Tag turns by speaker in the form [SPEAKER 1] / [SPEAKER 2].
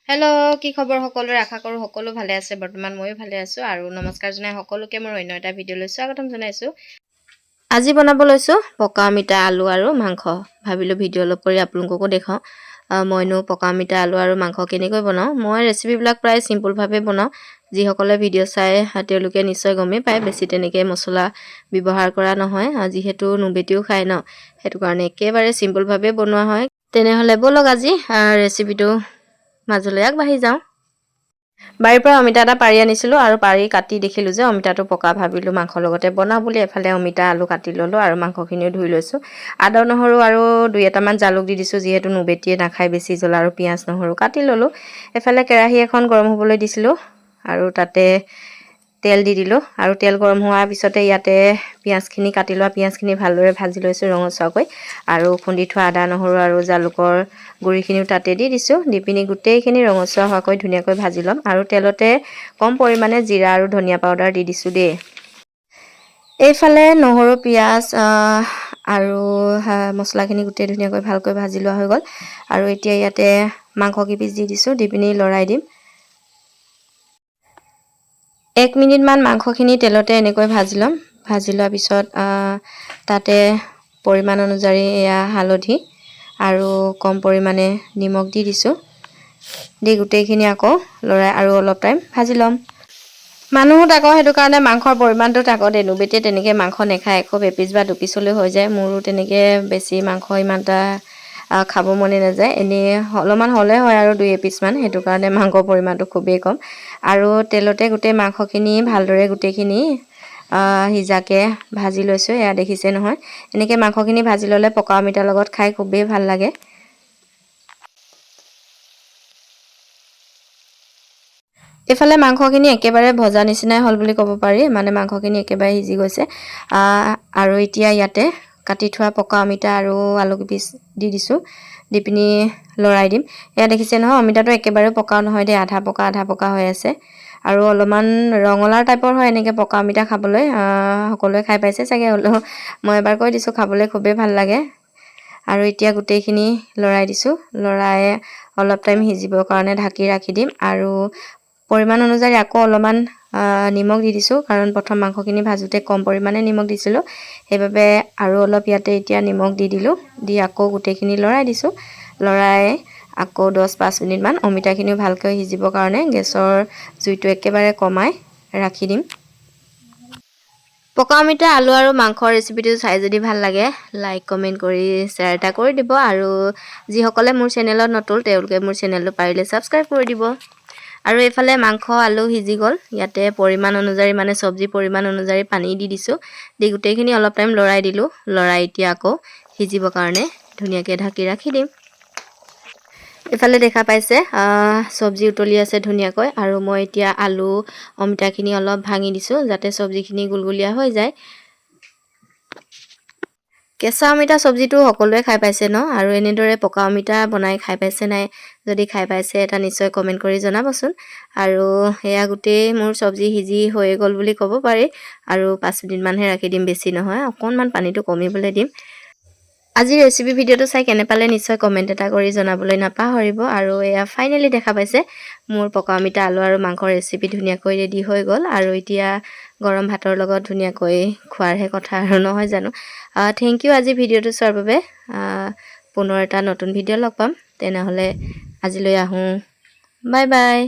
[SPEAKER 1] Hello' কি খবৰ সকলোৰে আশা কৰোঁ সকলো ভালে আছে বৰ্তমান ময়ো ভালে আছোঁ আৰু নমস্কাৰ জনাই সকলোকে মোৰ অন্য এটা ভিডিঅ'লৈ স্বাগতম জনাইছোঁ। আজি বনাব লৈছোঁ পকা অমিতা আলু আৰু মাংস। ভাবিলোঁ ভিডিঅ' অলপ কৰি আপোনালোককো দেখাওঁ মইনো পকা অমিতা আলু আৰু মাংস কেনেকৈ বনাওঁ। মই ৰেচিপিবিলাক প্ৰায় চিম্পুলভাৱে বনাওঁ। যিসকলে ভিডিঅ' চাই তেওঁলোকে নিশ্চয় গমেই পায় বেছি তেনেকৈ মছলা ব্যৱহাৰ কৰা নহয়, যিহেতু নুবেটিও খায় ন, সেইটো কাৰণে একেবাৰে চিম্পুলভাৱে বনোৱা হয়। তেনেহ'লে ব'লক আজি ৰেচিপিটো মাজলৈ আগবাঢ়ি যাওঁ। বাৰীৰ পৰা অমিতা এটা পাৰি আনিছিলোঁ আৰু পাৰি কাটি দেখিলোঁ যে অমিতাটো পকা, ভাবিলোঁ মাংসৰ লগতে বনাওঁ বুলি এফালে অমিতা আলু কাটি ল'লোঁ আৰু মাংসখিনিও ধুই লৈছোঁ। আদা নহৰু আৰু 2-এটামান জালুক দি দিছোঁ, যিহেতু নুবেটিয়ে নাখায় বেছি জ্বলা, আৰু পিঁয়াজ নহৰু কাটি ল'লোঁ। এফালে কেৰাহী এখন গৰম হ'বলৈ দিছিলোঁ আৰু তাতে তেল দি দিলোঁ আৰু তেল গৰম হোৱাৰ পিছতে ইয়াতে পিঁয়াজখিনি কাটি লোৱা পিঁয়াজখিনি ভালদৰে ভাজি লৈছোঁ ৰঙচুৱাকৈ, আৰু খুন্দি থোৱা আদা নহৰু আৰু জালুকৰ গুড়িখিনিও তাতে দি দিছোঁ। দি পিনি গোটেইখিনি ৰঙচুৱা হোৱাকৈ ধুনীয়াকৈ ভাজি ল'ম আৰু তেলতে কম পৰিমাণে জিৰা আৰু ধনিয়া পাউডাৰ দি দিছোঁ দেই। এইফালে নহৰু পিঁয়াজ আৰু মছলাখিনি গোটেই ধুনীয়াকৈ ভালকৈ ভাজি লোৱা হৈ গ'ল আৰু এতিয়া ইয়াতে মাংস কেইপিচ দি দিছোঁ, দি পিনি লৰাই দিম। 1 মিনিটমান মাংসখিনি তেলতে এনেকৈ ভাজি ল'ম। ভাজি লোৱাৰ পিছত তাতে পৰিমাণ অনুযায়ী এয়া হালধি আৰু কম পৰিমাণে নিমখ দি দিছোঁ। দি গোটেইখিনি আকৌ লৰাই আৰু অলপ টাইম ভাজি ল'ম। মানুহো তাকো সেইটো কাৰণে মাংসৰ পৰিমাণটো তাকো নুবেটিয়ে তেনেকৈ মাংস নাখায়, খুব এপিচ বা 2 পিচলৈ হৈ যায়। মোৰো তেনেকৈ বেছি মাংস ইমান এটা খাব মনে নাযায়, এনেই অলপমান হ'লে হয় আৰু 2-এপিচমান, সেইটো কাৰণে মাংসৰ পৰিমাণটো খুবেই কম। আৰু তেলতে গোটেই মাংসখিনি ভালদৰে গোটেইখিনি সিজাকৈ ভাজি লৈছোঁ। এয়া দেখিছে নহয়, এনেকৈ মাংসখিনি ভাজি ল'লে পকা অমিতাৰ লগত খাই খুবেই ভাল লাগে। এইফালে মাংসখিনি একেবাৰে ভজা নিচিনাই হ'ল বুলি ক'ব পাৰি, মানে মাংসখিনি একেবাৰে সিজি গৈছে। আৰু এতিয়া ইয়াতে কাটি থোৱা পকা অমিতা আৰু আলু কেইপিচ দি দিছোঁ, দি পিনি লৰাই দিম। এয়া দেখিছে নহয়, অমিতাটো একেবাৰে পকাও নহয় দেই, আধা পকা হৈ আছে আৰু অলপমান ৰঙালাও টাইপৰ হয় এনেকৈ পকা অমিতা খাবলৈ। সকলোৱে খাই পাইছে চাগে, হ'লেও মই এবাৰ কৈ দিছোঁ, খাবলৈ খুবেই ভাল লাগে। আৰু এতিয়া গোটেইখিনি লৰাই দিছোঁ, লৰাই অলপ টাইম সিজিবৰ কাৰণে ঢাকি ৰাখি দিম আৰু পৰিমাণ অনুযায়ী আকৌ অলপমান নিমখ দি দিছোঁ, কাৰণ প্ৰথম মাংসখিনি ভাজোঁতে কম পৰিমাণে নিমখ দিছিলোঁ, সেইবাবে আৰু অলপ ইয়াতে এতিয়া নিমখ দি দিলোঁ। দি আকৌ গোটেইখিনি লৰাই দিছোঁ। লৰাই আকৌ 10-5 মিনিটমান অমিতাখিনিও ভালকৈ সিজিবৰ কাৰণে গেছৰ জুইটো একেবাৰে কমাই ৰাখি দিম। পকা অমিতা আলু আৰু মাংসৰ ৰেচিপিটো চাই যদি ভাল লাগে, লাইক কমেণ্ট কৰি শ্বেয়াৰ এটা কৰি দিব, আৰু যিসকলে মোৰ চেনেলত নতুন তেওঁলোকে মোৰ চেনেলটো পাৰিলে ছাবস্ক্ৰাইব কৰি দিব। আৰু এইফালে মাংস আলু সিজি গ'ল, ইয়াতে পৰিমাণ অনুযায়ী মানে চব্জি পৰিমাণ অনুযায়ী পানী দি দিছোঁ। দি গোটেইখিনি অলপ টাইম লৰাই দিলোঁ। লৰাই এতিয়া আকৌ সিজিবৰ কাৰণে ধুনীয়াকৈ ঢাকি ৰাখি দিম। এইফালে দেখা পাইছে চব্জি উতলি আছে ধুনীয়াকৈ, আৰু মই এতিয়া আলু অমিতাখিনি অলপ ভাঙি দিছোঁ যাতে চব্জিখিনি গুলগুলীয়া হৈ যায়। কেঁচা অমিতা চব্জিটো সকলোৱে খাই পাইছে ন, আৰু এনেদৰে পকা অমিতা বনাই খাই পাইছে নাই? যদি খাই পাইছে এটা নিশ্চয় কমেণ্ট কৰি জনাবচোন। আৰু এয়া গোটেই মোৰ চব্জি সিজি হৈ গ'ল বুলি ক'ব পাৰি, আৰু 5 মিনিটমানহে ৰাখি দিম, বেছি নহয়, অকণমান পানীটো কমিবলৈ দিম। আজি ৰেচিপি ভিডিঅ'টো চাই কেনে পালে নিশ্চয় কমেণ্ট এটা কৰি জনাবলৈ নাপাহৰিব। আৰু এয়া ফাইনেলি দেখা পাইছে মোৰ পকা অমিতা আলু আৰু মাংসৰ ৰেচিপি ধুনীয়াকৈ ৰেডি হৈ গ'ল, আৰু এতিয়া গৰম ভাতৰ লগত ধুনীয়াকৈ খোৱাৰহে কথা আৰু নহয় জানো। থেংক ইউ আজি ভিডিঅ'টো চোৱাৰ বাবে। পুনৰ এটা নতুন ভিডিঅ' লগ পাম, তেনেহ'লে আজিলৈ আহোঁ, বাই বাই।